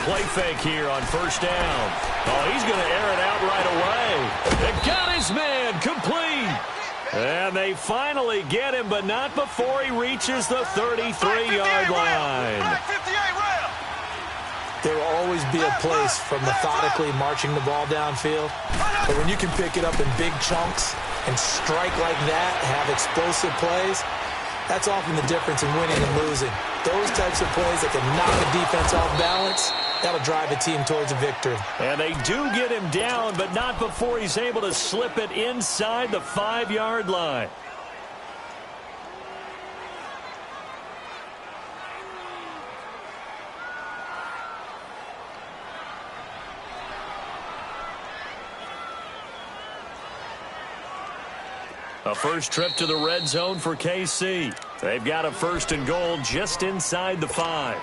play fake here on first down. Oh, he's going to air it out right away. It got his man complete. And they finally get him, but not before he reaches the 33-yard line. There will always be a place for methodically marching the ball downfield. But when you can pick it up in big chunks and strike like that, have explosive plays, that's often the difference in winning and losing. Those types of plays that can knock a defense off balance, that'll drive a team towards a victory. And they do get him down, but not before he's able to slip it inside the 5-yard line. A first trip to the red zone for KC. They've got a first and goal just inside the 5.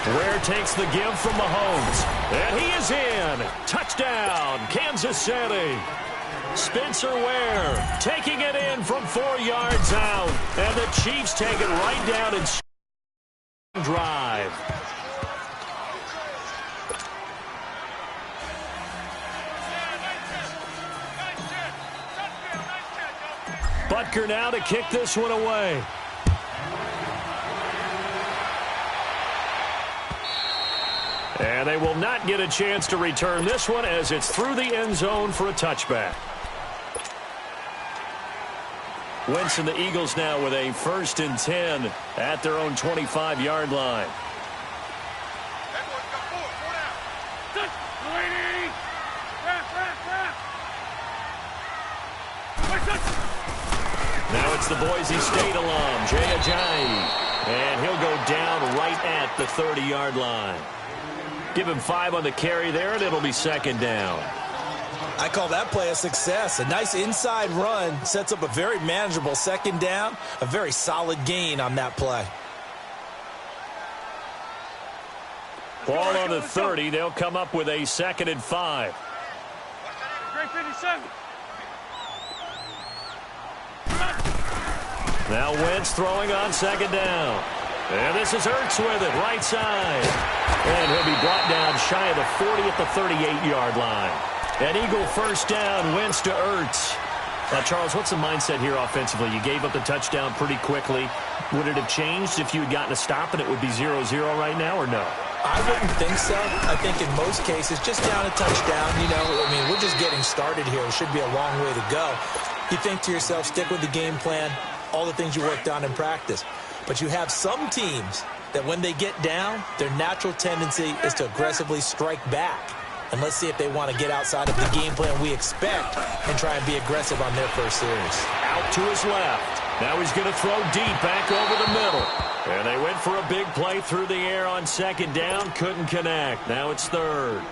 Ware takes the give from Mahomes. And he is in. Touchdown, Kansas City. Spencer Ware taking it in from 4 yards out. And the Chiefs take it right down and drive. Butker now to kick this one away. And they will not get a chance to return this one as it's through the end zone for a touchback. Wentz and the Eagles now with a first and 10 at their own 25-yard line. Now it's the Boise State alum, Jay Ajayi. And he'll go down right at the 30-yard line. Give him 5 on the carry there, and it'll be second down. I call that play a success. A nice inside run sets up a very manageable second down, a very solid gain on that play. Ball on the 30. They'll come up with a second and 5. Now Wentz throwing on second down. And this is Ertz with it, right side. And he'll be brought down shy of the 40 at the 38-yard line. An Eagle first down, Wentz to Ertz. Now, Charles, what's the mindset here offensively? You gave up the touchdown pretty quickly. Would it have changed if you had gotten a stop and it would be 0-0 right now, or no? I wouldn't think so. I think in most cases, just down a touchdown, we're just getting started here. It should be a long way to go. You think to yourself, stick with the game plan, all the things you worked on in practice. But you have some teams that when they get down, their natural tendency is to aggressively strike back. And let's see if they want to get outside of the game plan we expect and try and be aggressive on their first series. Out to his left. Now he's going to throw deep back over the middle. And they went for a big play through the air on second down. Couldn't connect. Now it's third.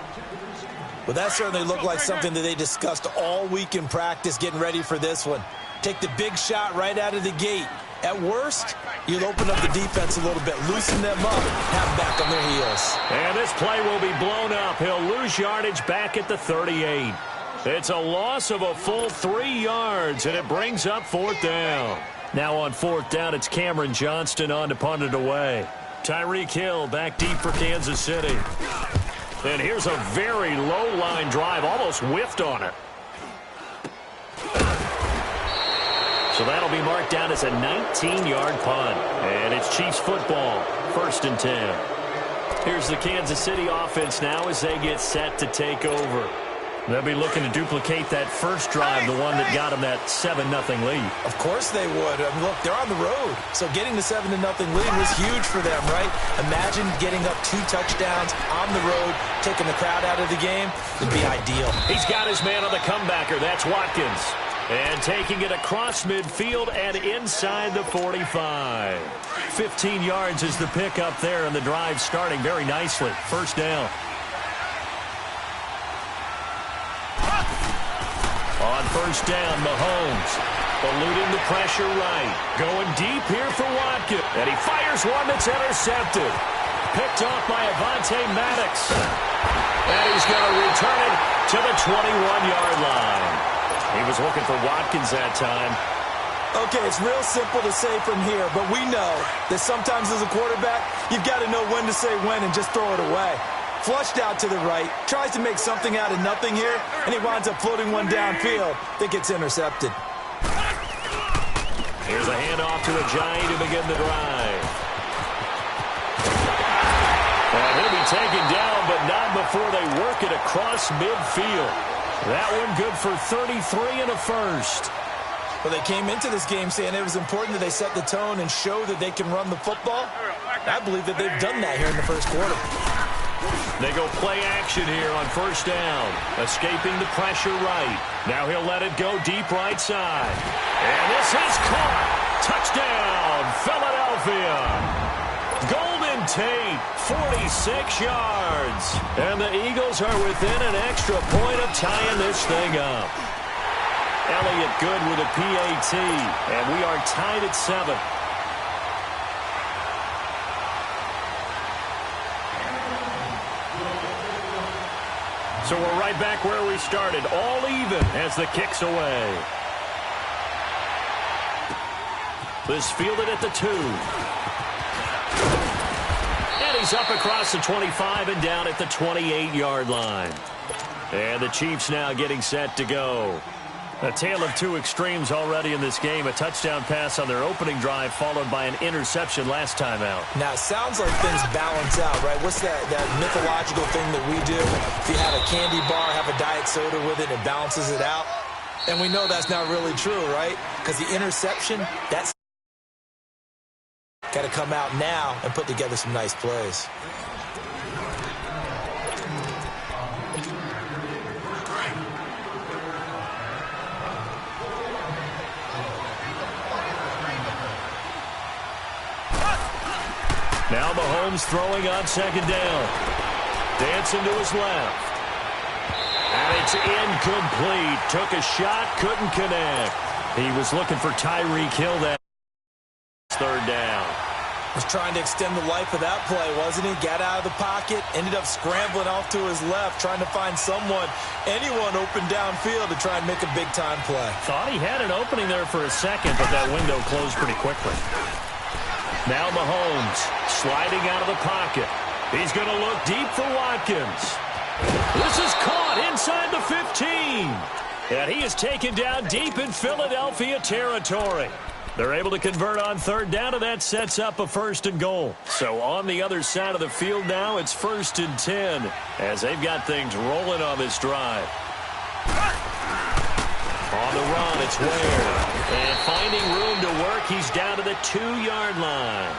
Well, that certainly looked like something that they discussed all week in practice getting ready for this one. Take the big shot right out of the gate. At worst, you'll open up the defense a little bit, loosen them up, have them back on their heels. And this play will be blown up. He'll lose yardage back at the 38. It's a loss of a full 3 yards, and it brings up fourth down. Now on fourth down, it's Cameron Johnston on to punt it away. Tyreek Hill back deep for Kansas City. And here's a very low line drive, almost whiffed on it. So that'll be marked down as a 19-yard punt. And it's Chiefs football, first and 10. Here's the Kansas City offense now as they get set to take over. They'll be looking to duplicate that first drive, the one that got them that 7-0 lead. Of course they would. I mean, look, they're on the road. So getting the 7-0 lead was huge for them, right? Imagine getting up 2 touchdowns on the road, taking the crowd out of the game. It'd be ideal. He's got his man on the comebacker. That's Watkins. And taking it across midfield and inside the 45. 15 yards is the pickup there, and the drive starting very nicely. First down. On first down, Mahomes eluding the pressure right. Going deep here for Watkins. And he fires one that's intercepted. Picked off by Avonte Maddox. And he's going to return it to the 21-yard line. He was looking for Watkins that time. Okay, it's real simple to say from here, but we know that sometimes as a quarterback, you've got to know when to say when and just throw it away. Flushed out to the right, tries to make something out of nothing here, and he winds up floating one downfield that gets intercepted. Here's a handoff to Ajayi to begin the drive. And he'll be taken down, but not before they work it across midfield. That one good for 33 and a first. Well, they came into this game saying it was important that they set the tone and show that they can run the football. I believe that they've done that here in the first quarter. They go play action here on first down. Escaping the pressure right. Now he'll let it go deep right side. And this is caught. Touchdown, Philadelphia. Golden Tate, 46 yards. And the Eagles are within an extra point of tying this thing up. Elliott good with a PAT. And we are tied at 7. So we're right back where we started, all even as the kick's away. This fielded at the 2. And he's up across the 25 and down at the 28-yard line. And the Chiefs now getting set to go. A tale of two extremes already in this game. A touchdown pass on their opening drive followed by an interception last time out. Now, it sounds like things balance out, right? What's that mythological thing that we do? If you have a candy bar, have a diet soda with it, it balances it out. And we know that's not really true, right? Because the interception, that's got to come out now and put together some nice plays. Now Mahomes throwing on second down. Dancing to his left. And it's incomplete. Took a shot, couldn't connect. He was looking for Tyreek Hill that third down. Was trying to extend the life of that play, wasn't he? Got out of the pocket, ended up scrambling off to his left, trying to find anyone open downfield to try and make a big-time play. Thought he had an opening there for a second, but that window closed pretty quickly. Now Mahomes sliding out of the pocket. He's going to look deep for Watkins. This is caught inside the 15. And he is taken down deep in Philadelphia territory. They're able to convert on third down, and that sets up a first and goal. So on the other side of the field now, it's 1st and 10 as they've got things rolling on this drive. On the run, it's Ware. And finding room to work, he's down to the 2-yard line.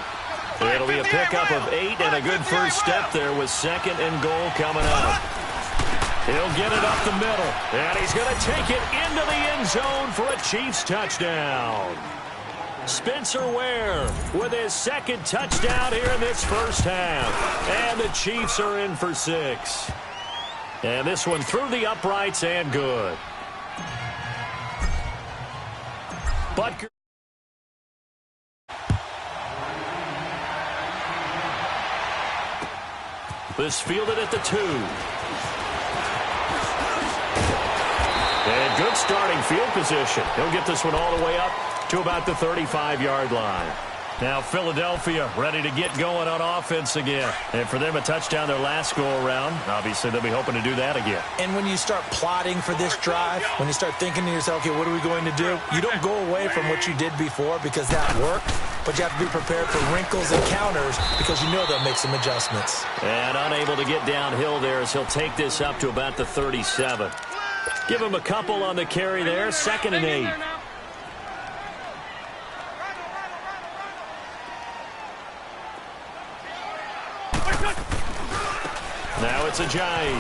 It'll be a pickup of 8 and a good first step there with 2nd and goal coming up. He'll get it up the middle, and he's going to take it into the end zone for a Chiefs touchdown. Spencer Ware with his 2nd touchdown here in this first half. And the Chiefs are in for 6. And this one through the uprights and good. Butker. This fielded at the 2. And good starting field position. He'll get this one all the way up to about the 35-yard line. Now Philadelphia ready to get going on offense again. And for them, a touchdown their last go-around. Obviously, they'll be hoping to do that again. And when you start plotting for this drive, when you start thinking to yourself, okay, what are we going to do? You don't go away from what you did before because that worked. But you have to be prepared for wrinkles and counters because you know they'll make some adjustments. And unable to get downhill there as he'll take this up to about the 37. Give him a couple on the carry there. 2nd and 8. Now it's Ajayi.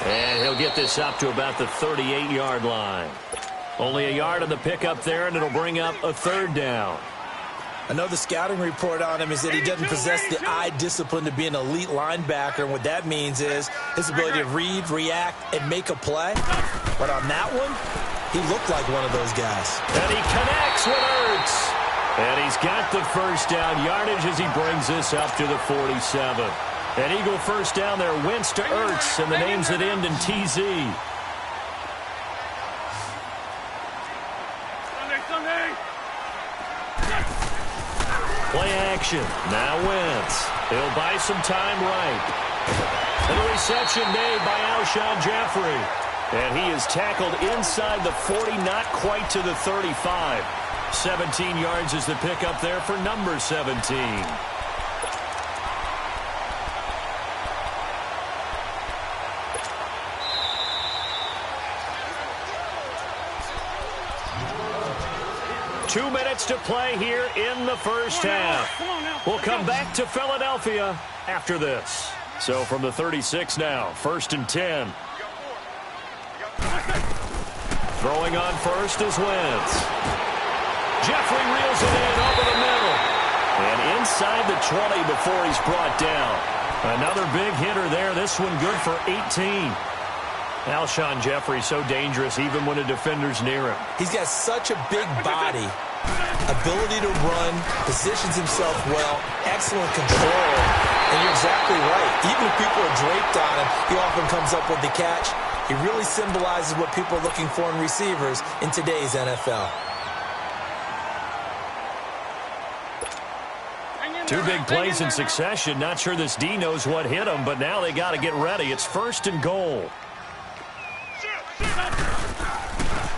And he'll get this up to about the 38-yard line. Only a yard on the pickup there, and it'll bring up a 3rd down. I know the scouting report on him is that he doesn't possess the eye discipline to be an elite linebacker. And what that means is his ability to read, react, and make a play. But on that one, he looked like one of those guys. And he connects with Ertz. And he's got the first down yardage as he brings this up to the 47. An Eagle first down there. Wentz to Ertz, and the names that end in TZ. action. Now Wentz. He'll buy some time right. And the reception made by Alshon Jeffrey. And he is tackled inside the 40, not quite to the 35. 17 yards is the pickup there for number 17. Two minutes to play here in the first half. We'll come back to Philadelphia after this. So from the 36 now, 1st and 10. Throwing on first is Wentz. Jeffrey reels it in over the middle. And inside the 20 before he's brought down. Another big hitter there. This one good for 18. Alshon Jeffrey so dangerous even when a defender's near him. He's got such a big body, ability to run, positions himself well, excellent control. And you're exactly right. Even if people are draped on him, he often comes up with the catch. He really symbolizes what people are looking for in receivers in today's NFL. Two big plays in succession. Not sure this D knows what hit him, but now they got to get ready. It's 1st and goal.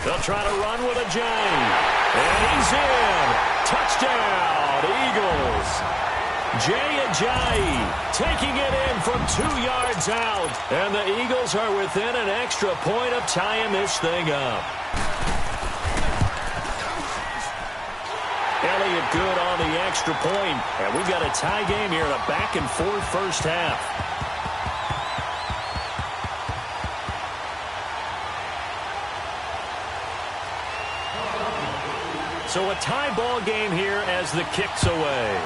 They'll try to run with a J. And he's in. Touchdown, Eagles. Jay Ajayi taking it in from 2 yards out. And the Eagles are within an extra point of tying this thing up. Elliott good on the extra point. And we've got a tie game here in a back-and-forth first half. So a tie ball game here as the kick's away.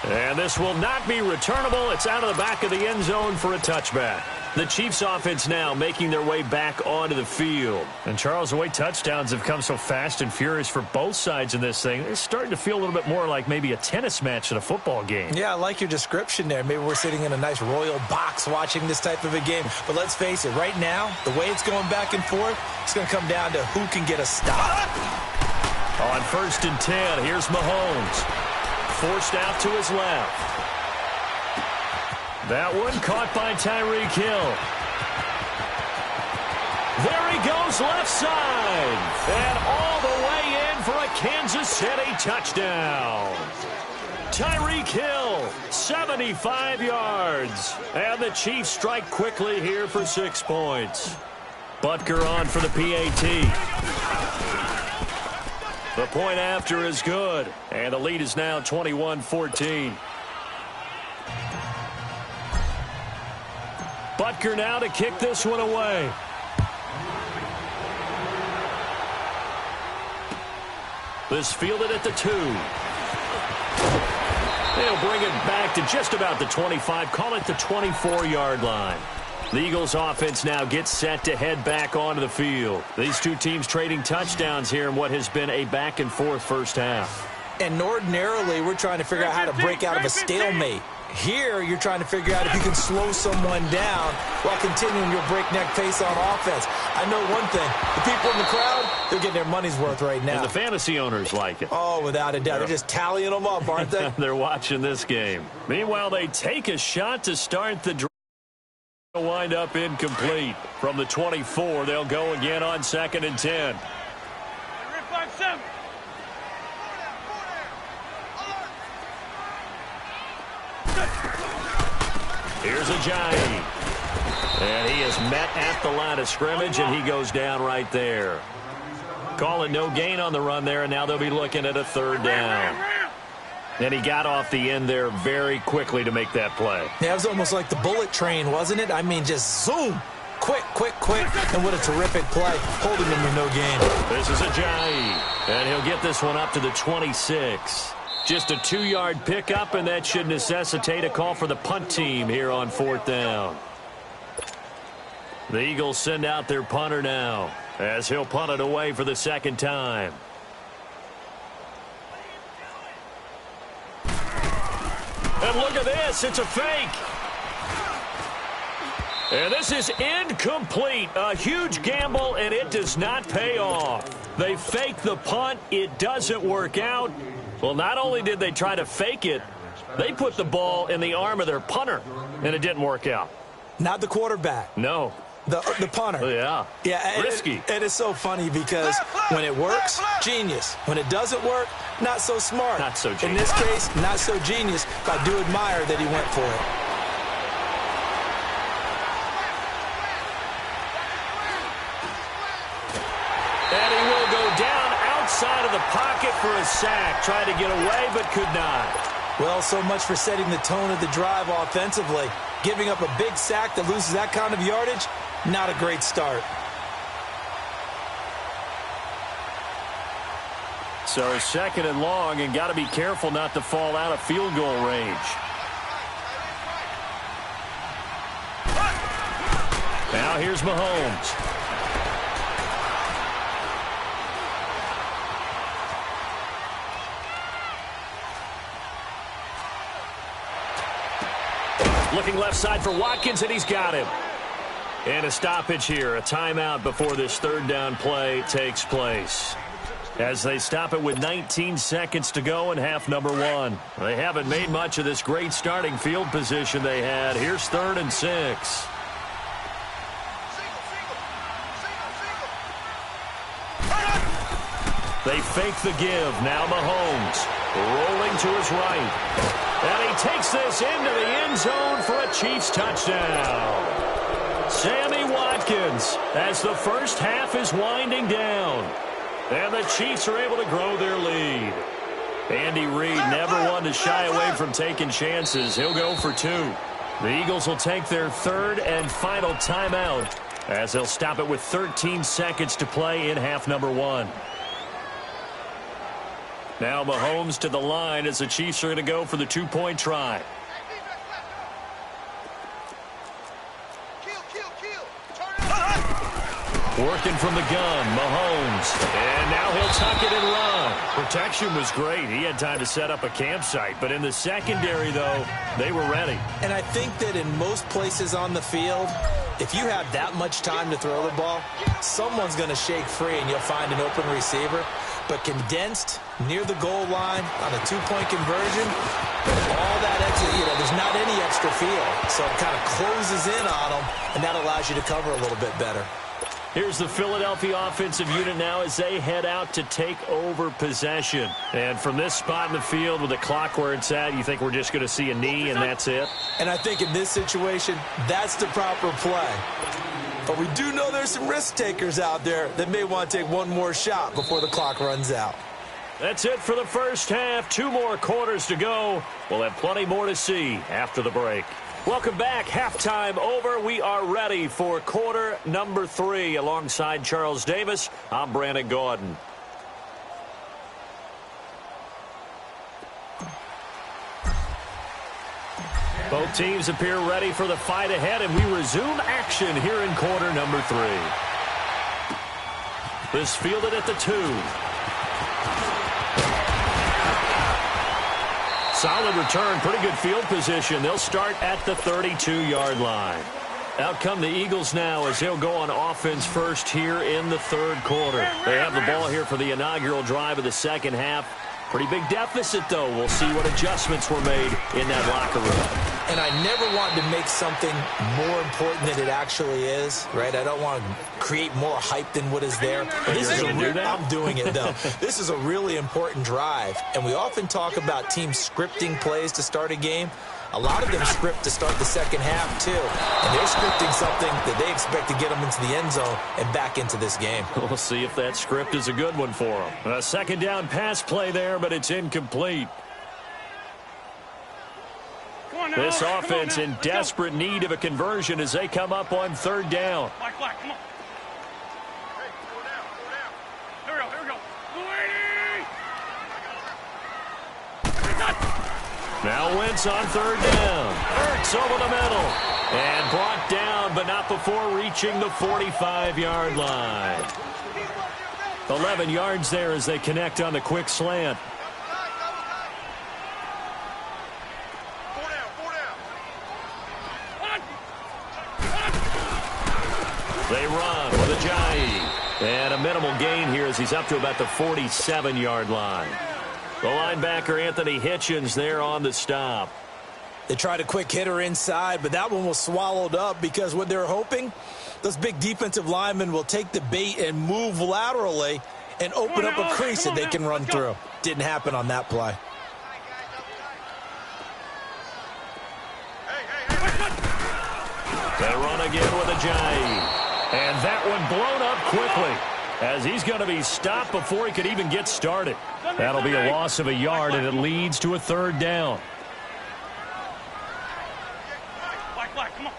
And this will not be returnable. It's out of the back of the end zone for a touchback. The Chiefs offense now making their way back onto the field. And Charles, the way touchdowns have come so fast and furious for both sides in this thing, it's starting to feel a little bit more like maybe a tennis match than a football game. Yeah, I like your description there. Maybe we're sitting in a nice royal box watching this type of a game. But let's face it, right now, the way it's going back and forth, it's going to come down to who can get a stop. On 1st and 10, here's Mahomes. Forced out to his left. That one caught by Tyreek Hill. There he goes left side. And all the way in for a Kansas City touchdown. Tyreek Hill, 75 yards. And the Chiefs strike quickly here for 6 points. Butker on for the PAT. The point after is good. And the lead is now 21-14. Butker now to kick this one away. This fielded at the 2. They'll bring it back to just about the 25. Call it the 24-yard line. The Eagles offense now gets set to head back onto the field. These two teams trading touchdowns here in what has been a back-and-forth first half. And ordinarily, we're trying to figure out how to break out of a stalemate. Here, you're trying to figure out if you can slow someone down while continuing your breakneck pace on offense. I know one thing. The people in the crowd, they're getting their money's worth right now. And the fantasy owners like it. Oh, without a doubt. They're just tallying them up, aren't they? They're watching this game. Meanwhile, they take a shot to start the drive. Wind up incomplete. From the 24, they'll go again on 2nd and 10. Here's Ajayi. And he is met at the line of scrimmage, and he goes down right there. Call it no gain on the run there, and now they'll be looking at a 3rd down. And he got off the end there very quickly to make that play. Yeah, it was almost like the bullet train, wasn't it? I mean, just zoom. Quick, quick, quick. And what a terrific play. Holding him with no gain. This is Ajayi. And he'll get this one up to the 26. Just a 2-yard pickup, and that should necessitate a call for the punt team here on 4th down. The Eagles send out their punter now as he'll punt it away for the 2nd time. And look at this. It's a fake. And this is incomplete. A huge gamble, and it does not pay off. They fake the punt. It doesn't work out. Well, not only did they try to fake it, they put the ball in the arm of their punter, and it didn't work out. Not the quarterback. No. The punter. Yeah. Yeah. Risky. And it's so funny because when it works, genius. When it doesn't work, not so smart. Not so genius. In this case, not so genius, but I do admire that he went for it. And he will go down outside of the pocket for a sack. Tried to get away, but could not. Well, so much for setting the tone of the drive offensively. Giving up a big sack that loses that kind of yardage, not a great start. So second and long, and got to be careful not to fall out of field goal range. Now here's Mahomes. Looking left side for Watkins, and he's got him. And a stoppage here, a timeout before this third down play takes place. As they stop it with 19 seconds to go in half number one. They haven't made much of this great starting field position they had. Here's 3rd and 6. They fake the give. Now Mahomes rolling to his right. And he takes this into the end zone for a Chiefs touchdown. Sammy Watkins as the first half is winding down. And the Chiefs are able to grow their lead. Andy Reid never one to shy away from taking chances. He'll go for 2. The Eagles will take their 3rd and final timeout as they'll stop it with 13 seconds to play in half number one. Now Mahomes to the line as the Chiefs are going to go for the 2-point try. Working from the gun, Mahomes. And now he'll tuck it and run. Protection was great. He had time to set up a campsite. But in the secondary, though, they were ready. And I think that in most places on the field, if you have that much time to throw the ball, someone's going to shake free and you'll find an open receiver. But condensed near the goal line on a 2-point conversion, all that extra, there's not any extra field. So it kind of closes in on them, and that allows you to cover a little bit better. Here's the Philadelphia offensive unit now as they head out to take over possession. And from this spot in the field with the clock where it's at, you think we're just going to see a knee and that's it? And I think in this situation, that's the proper play. But we do know there's some risk takers out there that may want to take one more shot before the clock runs out. That's it for the first half. 2 more quarters to go. We'll have plenty more to see after the break. Welcome back. Halftime over. We are ready for quarter number 3. Alongside Charles Davis, I'm Brandon Gaudin. Both teams appear ready for the fight ahead, and we resume action here in quarter number 3. This fielded at the 2. Solid return, pretty good field position. They'll start at the 32-yard line. Out come the Eagles now as they'll go on offense first here in the 3rd quarter. They have the ball here for the inaugural drive of the second half. Pretty big deficit, though. We'll see what adjustments were made in that locker room. And I never want to make something more important than it actually is, right? I don't want to create more hype than what is there. But this is I'm doing it, though. This is a really important drive. And we often talk about teams scripting plays to start a game. A lot of them script to start the second half, too. And they're scripting something that they expect to get them into the end zone and back into this game. We'll see if that script is a good one for them. A second down pass play there, but it's incomplete. This offense in desperate need of a conversion as they come up on 3rd down. Come on. Hey, go down. Here we go. Now Wentz on 3rd down. Hurts over the middle. And brought down, but not before reaching the 45-yard line. 11 yards there as they connect on the quick slant. They run with Ajayi. And a minimal gain here as he's up to about the 47-yard line. The linebacker, Anthony Hitchens, there on the stop. They tried a quick hitter inside, but that one was swallowed up because what they're hoping, those big defensive linemen will take the bait and move laterally and open up a crease that they can run through. Didn't happen on that play. They run again with Ajayi. And that one blown up quickly as he's going to be stopped before he could even get started. That'll be a loss of a yard, and it leads to a third down. Black, come on.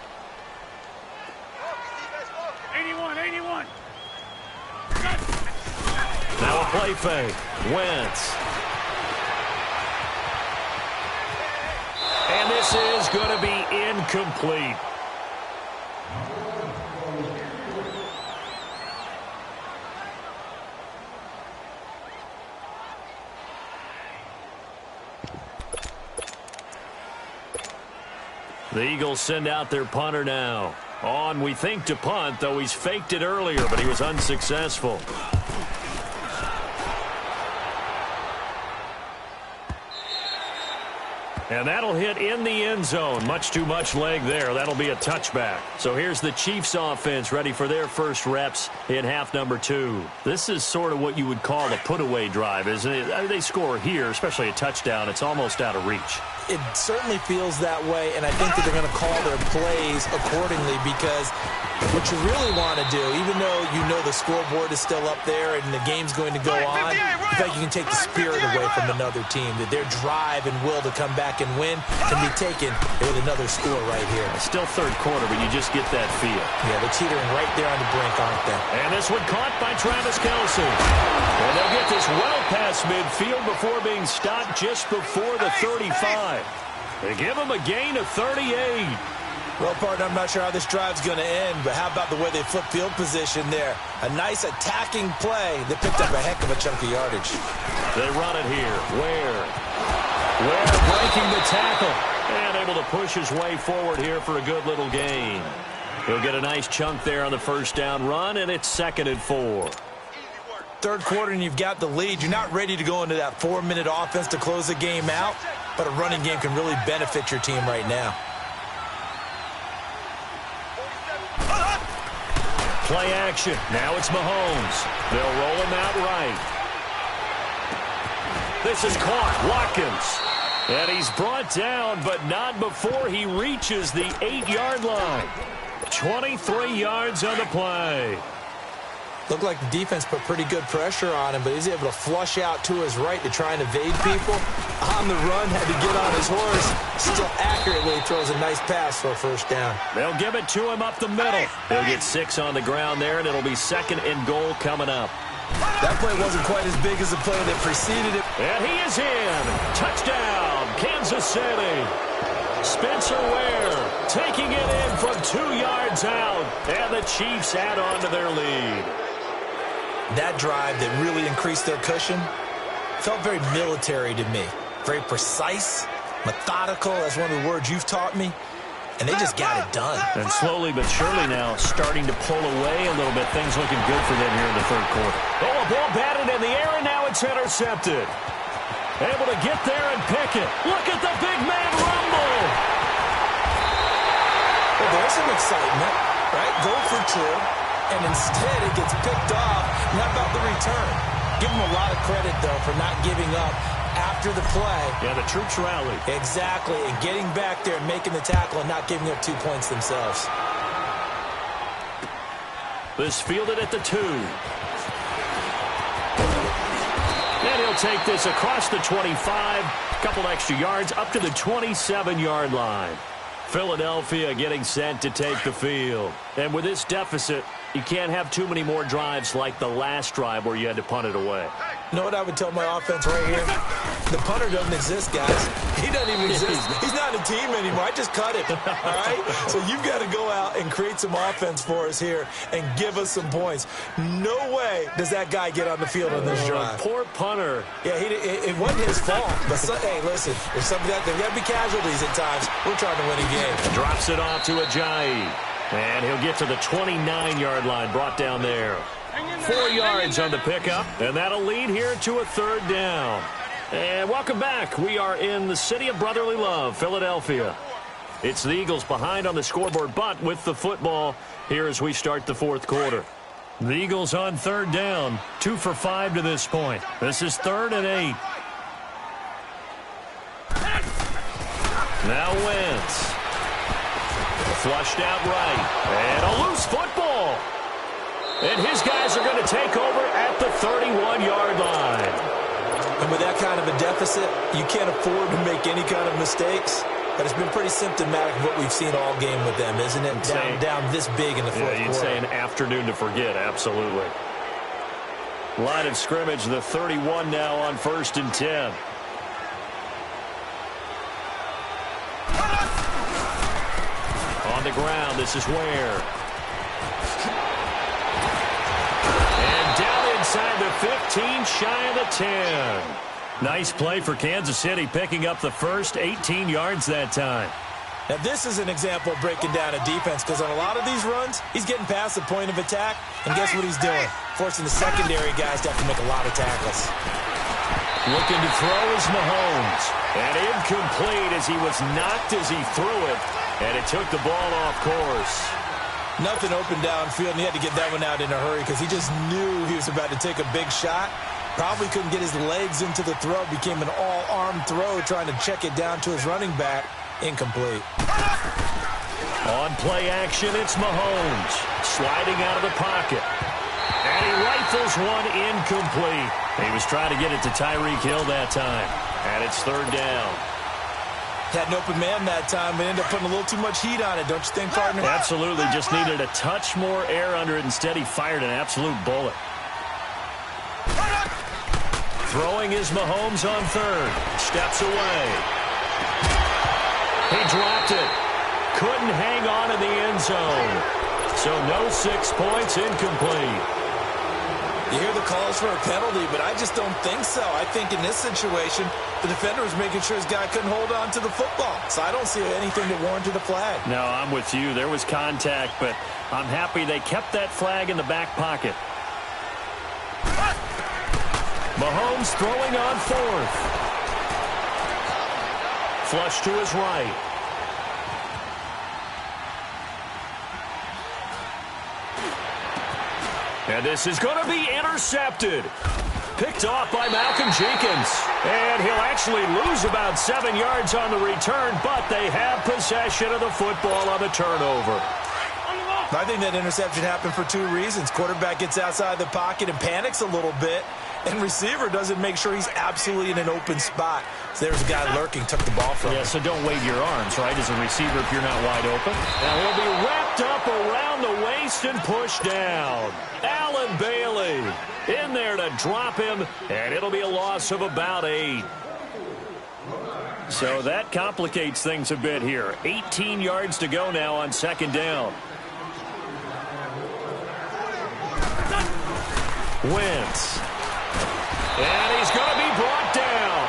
81. Now a play fake. Wentz. And this is going to be incomplete. The Eagles send out their punter now. On, we think, to punt, though he's faked it earlier, but he was unsuccessful. And that'll hit in the end zone. Much too much leg there. That'll be a touchback. So here's the Chiefs offense ready for their first reps in half number 2. This is sort of what you would call a put-away drive, isn't it? They score here, especially a touchdown. It's almost out of reach. It certainly feels that way, and I think that they're going to call their plays accordingly because what you really want to do, even though you know the scoreboard is still up there and the game's going to go on, in fact, you can take the spirit away from another team, that their drive and will to come back and win can be taken with another score right here. It's still third quarter, but you just get that feel. Yeah, they're teetering right there on the brink, aren't they? And this one caught by Travis Kelce. And they'll get this well past midfield before being stopped just before the 35. They give him a gain of 38. Well, partner, I'm not sure how this drive's going to end, but how about the way they flip field position there? A nice attacking play that picked up a heck of a chunk of yardage. They run it here. Ware breaking the tackle and able to push his way forward here for a good little gain. He'll get a nice chunk there on the first down run, and it's 2nd and 4. Third quarter and you've got the lead. You're not ready to go into that 4-minute offense to close the game out, but a running game can really benefit your team right now. Play action. Now it's Mahomes. They'll roll him out right. This is caught. Watkins. And he's brought down, but not before he reaches the 8-yard line. 23 yards on the play. Looked like the defense put pretty good pressure on him, but he's able to flush out to his right to try and evade people. On the run, had to get on his horse. Still accurately throws a nice pass for a first down. They'll give it to him up the middle. He'll get 6 on the ground there, and it'll be 2nd and goal coming up. That play wasn't quite as big as the play that preceded it. And he is in. Touchdown, Kansas City. Spencer Ware taking it in from 2 yards out, and the Chiefs add on to their lead. That drive that really increased their cushion felt very military to me. Very precise, methodical. That's one of the words you've taught me. And they just got it done. And slowly but surely now starting to pull away a little bit. Things looking good for them here in the third quarter. Oh, a ball batted in the air, and now it's intercepted. Able to get there and pick it. Look at the big man rumble. Well, there's some excitement, right? Go for two. And instead it gets picked off. How about the return? Give them a lot of credit, though, for not giving up after the play. Yeah, the troops rallied. Exactly, and getting back there and making the tackle and not giving up 2 points themselves. This fielded at the 2. And he'll take this across the 25. A couple extra yards up to the 27-yard line. Philadelphia getting set to take the field. And with this deficit, you can't have too many more drives like the last drive where you had to punt it away. You know what I would tell my offense right here? The punter doesn't exist, guys. He doesn't even exist. He's not a team anymore. I just cut him, all right? So you've got to go out and create some offense for us here and give us some points. No way does that guy get on the field on this drive. Poor punter. Yeah, it wasn't his fault. But, hey, listen, there's got to be casualties at times. We're trying to win a game. Drops it off to Ajayi. And he'll get to the 29-yard line, brought down there. 4 yards on the pickup, and that'll lead here to a third down. And welcome back. We are in the city of brotherly love, Philadelphia. It's the Eagles behind on the scoreboard, but with the football here as we start the fourth quarter. The Eagles on third down, 2 for 5 to this point. This is 3rd and 8. Now Wentz. Flushed out right. And a loose football. And his guys are going to take over at the 31-yard line. And with that kind of a deficit, you can't afford to make any kind of mistakes. But it's been pretty symptomatic of what we've seen all game with them, isn't it? Down this big in the fourth quarter. You'd say an afternoon to forget, absolutely. Line of scrimmage, the 31 now on 1st and 10. On the ground, this is Ware. And down inside the 15, shy of the 10. Nice play for Kansas City, picking up the first 18 yards that time. Now, this is an example of breaking down a defense, because on a lot of these runs, he's getting past the point of attack, and guess what he's doing? Forcing the secondary guys to have to make a lot of tackles. Looking to throw is Mahomes. And incomplete as he was knocked as he threw it, and it took the ball off course. Nothing open downfield, and he had to get that one out in a hurry because he just knew he was about to take a big shot. Probably couldn't get his legs into the throw. Became an all-arm throw trying to check it down to his running back. Incomplete. On play action, it's Mahomes. Sliding out of the pocket. And he rifles one incomplete. He was trying to get it to Tyreek Hill that time. And it's 3rd down. Had an open man that time, but ended up putting a little too much heat on it, don't you think, partner? Absolutely. Just needed a touch more air under it. Instead, he fired an absolute bullet. Throwing is Mahomes on 3rd. Steps away. He dropped it. Couldn't hang on in the end zone. So no 6 points, incomplete. You hear the calls for a penalty, but I just don't think so. I think in this situation, the defender was making sure his guy couldn't hold on to the football. So I don't see anything that warranted a flag. No, I'm with you. There was contact, but I'm happy they kept that flag in the back pocket. Mahomes throwing on 4th. Flush to his right. And this is going to be intercepted. Picked off by Malcolm Jenkins. And he'll actually lose about 7 yards on the return, but they have possession of the football on the turnover. I think that interception happened for 2 reasons. Quarterback gets outside the pocket and panics a little bit, and receiver doesn't make sure he's absolutely in an open spot. So there's a guy lurking, took the ball from him. Yeah, so don't wave your arms, right, as a receiver if you're not wide open. Now he'll be wrapped up around the waist and pushed down. Allen Bailey in there to drop him, and it'll be a loss of about 8. So that complicates things a bit here. 18 yards to go now on 2nd down. Wentz. And he's going to be brought down.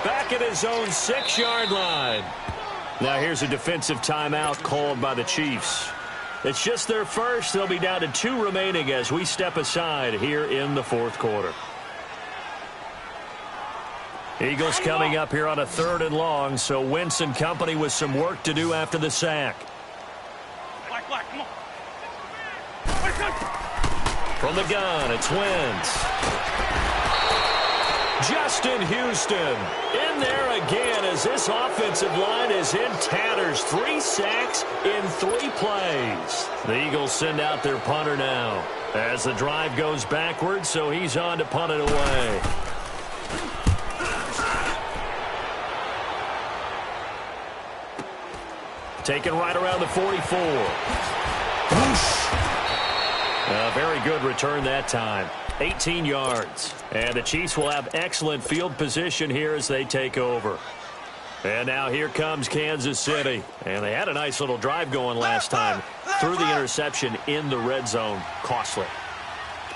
Back at his own 6-yard line. Now here's a defensive timeout called by the Chiefs. It's just their first. They'll be down to 2 remaining as we step aside here in the 4th quarter. Eagles coming up here on a 3rd and long, so Wentz and company with some work to do after the sack. Black, come on. From the gun, it's Wentz. Justin Houston in there again as this offensive line is in tatters. 3 sacks in 3 plays. The Eagles send out their punter now as the drive goes backwards, so he's on to punt it away. Taken right around the 44. Whoosh. A very good return that time. 18 yards. And the Chiefs will have excellent field position here as they take over. And now here comes Kansas City. And they had a nice little drive going last time. Threw the interception in the red zone. Costly.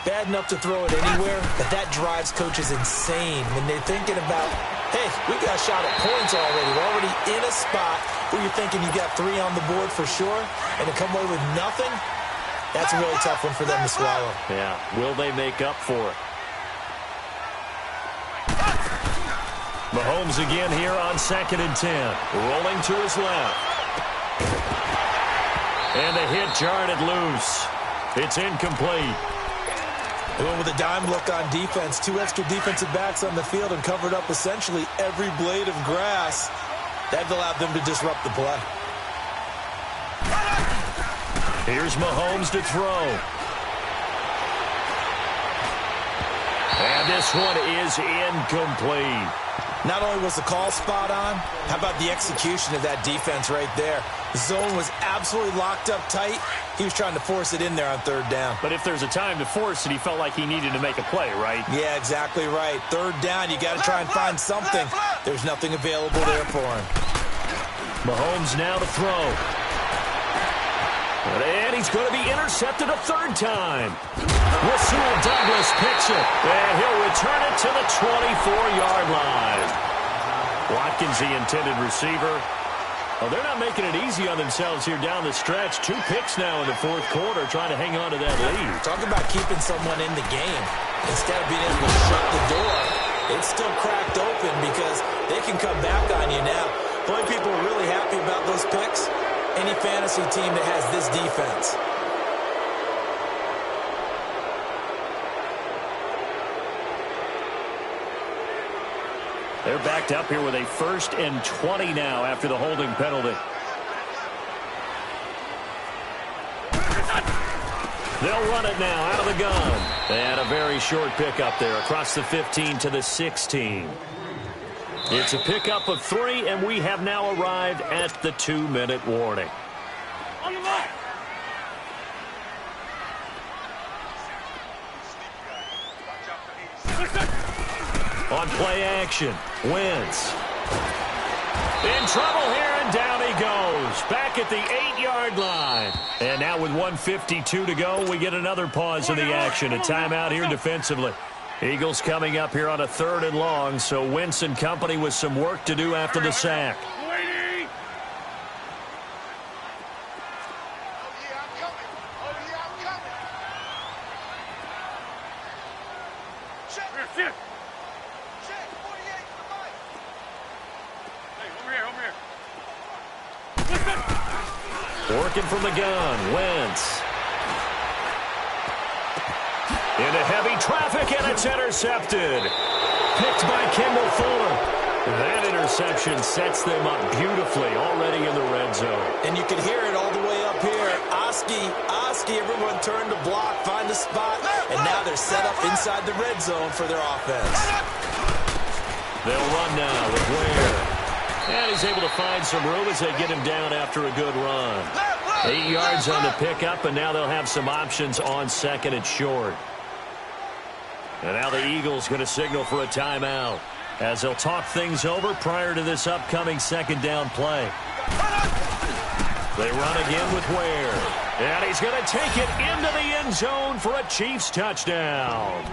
Bad enough to throw it anywhere, but that drives coaches insane when they're thinking about Hey, we got a shot at points already. We're already in a spot where you're thinking you got 3 on the board for sure, and to come away with nothing, that's a really tough one for them to swallow. Yeah, will they make up for it? Mahomes again here on 2nd and 10. Rolling to his left. And the hit jarred it loose. It's incomplete. They went with a dime look on defense. 2 extra defensive backs on the field and covered up essentially every blade of grass. That allowed them to disrupt the play. Here's Mahomes to throw. And this one is incomplete. Not only was the call spot on, how about the execution of that defense right there? The zone was absolutely locked up tight. He was trying to force it in there on 3rd down. But if there's a time to force it, he felt like he needed to make a play, right? Yeah, exactly right. 3rd down, you got to try and find something. There's nothing available there for him. Mahomes now to throw. And he's going to be intercepted a 3rd time. Rasul Douglas picks it, and he'll return it to the 24-yard line. Watkins, the intended receiver. Well, they're not making it easy on themselves here down the stretch. 2 picks now in the 4th quarter, trying to hang on to that lead. Talk about keeping someone in the game. Instead of being able to shut the door, it's still cracked open because they can come back on you now. The only people are really happy about those picks, any fantasy team that has this defense. They're backed up here with a 1st and 20 now after the holding penalty. They'll run it now out of the gun. And a very short pickup there across the 15 to the 16. It's a pickup of 3, and we have now arrived at the 2-minute warning. On the line. On play action, Wentz. In trouble here, and down he goes. Back at the 8-yard line. And now with 1:52 to go, we get another pause in the action. A timeout here defensively. Eagles coming up here on a 3rd and long, so Wentz and company with some work to do after the sack. Waiting. Check. Check. 48 to the mic. Hey, over here. Working from the gun, Wentz. Into heavy traffic, and it's intercepted. Picked by Kendall Fuller. That interception sets them up beautifully already in the red zone. And you can hear it all the way up here. Oski, everyone turned to block, find a spot, and now they're set up inside the red zone for their offense. They'll run now with Ware. And he's able to find some room as they get him down after a good run. 8 yards on the pickup, and now they'll have some options on 2nd and short. And now the Eagles going to signal for a timeout as they'll talk things over prior to this upcoming 2nd down play. They run again with Ware. And he's going to take it into the end zone for a Chiefs touchdown.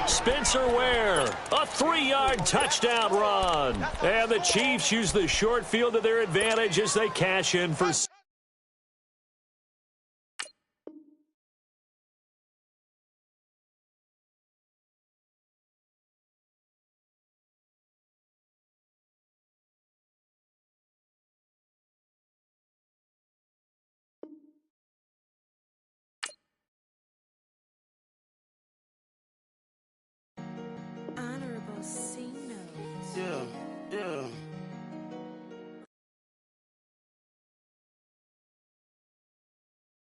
Spencer Ware, a 3-yard touchdown run. And the Chiefs use the short field to their advantage as they cash in for... Honorable C note. Yeah.